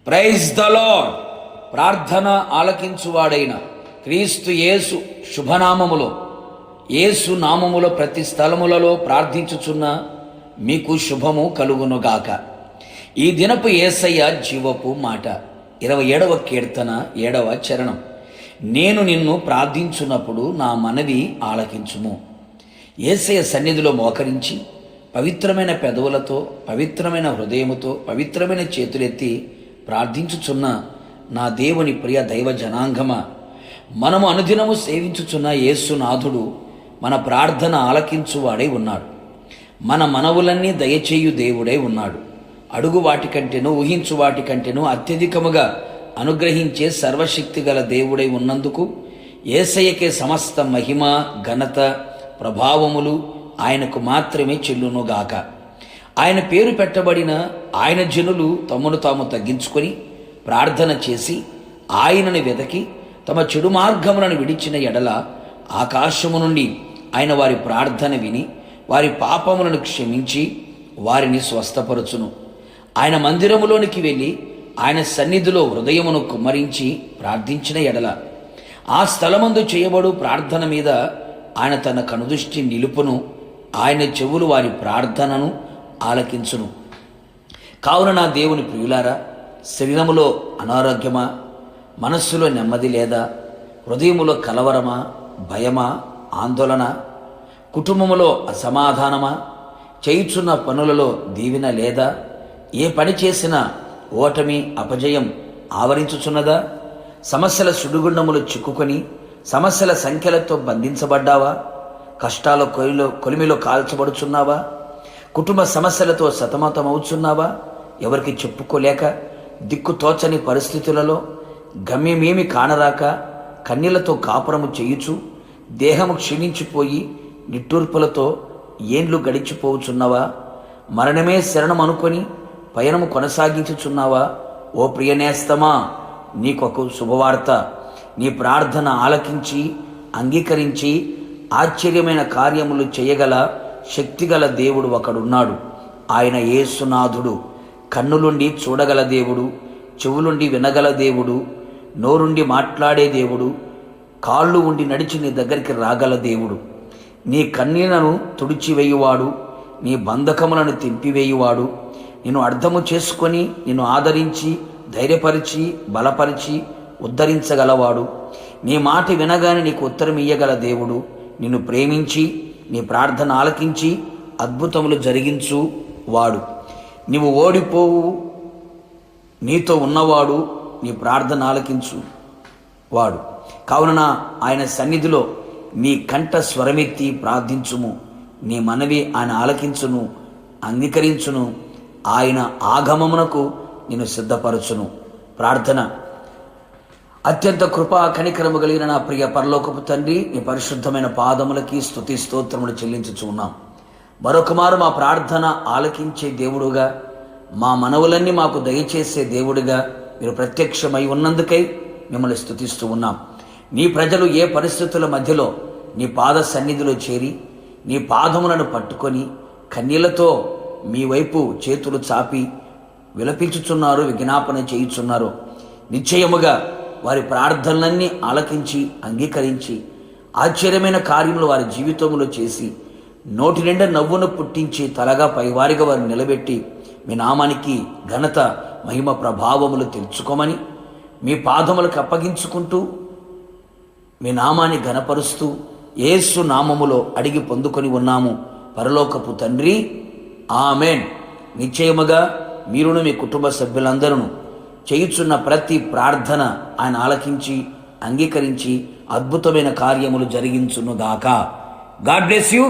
Praise the lord. ప్రార్థన ఆలకించువాడైన క్రీస్తు యేసు శుభనామములో, యేసు నామములో ప్రతి స్థలములలో ప్రార్థించుచున్న మీకు శుభము కలుగునుగాక. ఈ దినపు యేసయ్య జీవపు మాట 27వ కీర్తన 7వ చరణం. నేను నిన్ను ప్రార్థించున్నప్పుడు నా మనవి ఆలకించుము. యేసయ్య సన్నిధిలో మోకరించి పవిత్రమైన పెదవులతో, పవిత్రమైన హృదయముతో, పవిత్రమైన చేతులెత్తి ప్రార్థించుచున్న నా దేవుని ప్రియ దైవ జనాంగమా, మనము అనుదినము సేవించుచున్న యేసునాథుడు మన ప్రార్థన ఆలకించువాడై ఉన్నాడు. మన మనవులన్నీ దయచేయు దేవుడై ఉన్నాడు. అడుగు వాటికంటేనూ ఊహించు వాటికంటేనూ అత్యధికముగా అనుగ్రహించే సర్వశక్తి గల దేవుడై ఉన్నందుకు యేసయ్యకే సమస్త మహిమ, ఘనత, ప్రభావములు ఆయనకు మాత్రమే చెల్లునుగాక. ఆయన పేరు పెట్టబడిన ఆయన జనులు తమను తాము తగ్గించుకొని ప్రార్థన చేసి ఆయనను వెదకి తమ చెడు మార్గములను విడిచిన ఎడల ఆకాశము నుండి ఆయన వారి ప్రార్థన విని వారి పాపములను క్షమించి వారిని స్వస్థపరచును. ఆయన మందిరములోనికి వెళ్ళి ఆయన సన్నిధిలో హృదయమును కుమ్మరించి ప్రార్థించిన ఎడల ఆ స్థలమందు చేయబడు ప్రార్థన మీద ఆయన తన కనుదృష్టి నిలుపును. ఆయన చెవులు వారి ప్రార్థనను ఆలకించును. కావున నా దేవుని ప్రియులారా, శరీరములో అనారోగ్యమా, మనస్సులో నెమ్మది లేదా, హృదయములో కలవరమా, భయమా, ఆందోళన, కుటుంబములో అసమాధానమా, చేయుచున్న పనులలో దీవెన లేదా, ఏ పని చేసినా ఓటమి, అపజయం ఆవరించుచున్నదా, సమస్యల సుడిగుండములు చిక్కుకొని సమస్యల సంఖ్యలతో బంధించబడ్డావా, కష్టాల కొలిమిలో కాల్చబడుచున్నావా, కుటుంబ సమస్యలతో సతమతమవుచున్నావా, ఎవరికి చెప్పుకోలేక దిక్కు తోచని పరిస్థితులలో గమ్యమేమి కానరాక కన్నీళ్లతో కాపురము చేయుచు దేహము క్షీణించిపోయి నిట్టూర్పులతో ఏండ్లు గడిచిపోవుచున్నావా, మరణమే శరణం అనుకొని పయనము కొనసాగించుచున్నావా? ఓ ప్రియనేస్తమా, నీకొక శుభవార్త. నీ ప్రార్థన ఆలకించి అంగీకరించి ఆశ్చర్యమైన కార్యములు చేయగల శక్తిగల దేవుడు ఒకడున్నాడు. ఆయన యేసునాథుడు. కన్నులుండి చూడగల దేవుడు, చెవులుండి వినగల దేవుడు, నోరుండి మాట్లాడే దేవుడు, కాళ్ళు ఉండి నడిచి నీ దగ్గరికి రాగల దేవుడు. నీ కన్నీళ్లను తుడిచివేయువాడు, నీ బంధకములను తెంపివేయువాడు, నిన్ను అర్థము చేసుకొని నిన్ను ఆదరించి ధైర్యపరిచి బలపరిచి ఉద్ధరించగలవాడు. నీ మాట వినగానే నీకు ఉత్తరం ఇయ్యగల దేవుడు, నిన్ను ప్రేమించి నీ ప్రార్థన ఆలకించి అద్భుతములు జరిగించు వాడు. నీవు ఓడిపోవు, నీతో ఉన్నవాడు, నీ ప్రార్థన ఆలకించు వాడు. కావున ఆయన సన్నిధిలో నీ కంఠ స్వరమెత్తి ప్రార్థించుము. నీ మనవి ఆయన ఆలకించును, అంగీకరించును. ఆయన ఆగమమునకు నిన్ను సిద్ధపరచును. ప్రార్థన. అత్యంత కృపా కనికరము కలిగిన నా ప్రియ పరలోకపు తండ్రి, నీ పరిశుద్ధమైన పాదములకి స్తుతి స్తోత్రములు చెల్లించుచు ఉన్నాం. మరొకమారు మా ప్రార్థన ఆలకించే దేవుడుగా, మా మనవులన్నీ మాకు దయచేసే దేవుడిగా మీరు ప్రత్యక్షమై ఉన్నందుకై మిమ్మల్ని స్తుతిస్తూ ఉన్నాం. నీ ప్రజలు ఏ పరిస్థితుల మధ్యలో నీ పాద సన్నిధిలో చేరి నీ పాదములను పట్టుకొని కన్నీళ్లతో మీ వైపు చేతులు చాపి విలపించుచున్నారు, విజ్ఞాపన చేయుచున్నారు. నిశ్చయముగా వారి ప్రార్థనలన్నీ ఆలకించి అంగీకరించి ఆశ్చర్యమైన కార్యములు వారి జీవితంలో చేసి నోటి నిండా నవ్వును పుట్టించి తలగా పైవారిగా వారిని నిలబెట్టి మీ నామానికి ఘనత, మహిమ, ప్రభావములు తెలుసుకోమని మీ పాదములకు అప్పగించుకుంటూ మీ నామాన్ని ఘనపరుస్తూ యేసు నామములో అడిగి పొందుకొని ఉన్నాము పరలోకపు తండ్రి, ఆమెన్. నిశ్చయముగా మీరును మీ కుటుంబ సభ్యులందరూ చేయుచున్న ప్రతి ప్రార్థన ఆయన ఆలకించి అంగీకరించి అద్భుతమైన కార్యములు జరిగించునుగాక. God bless you.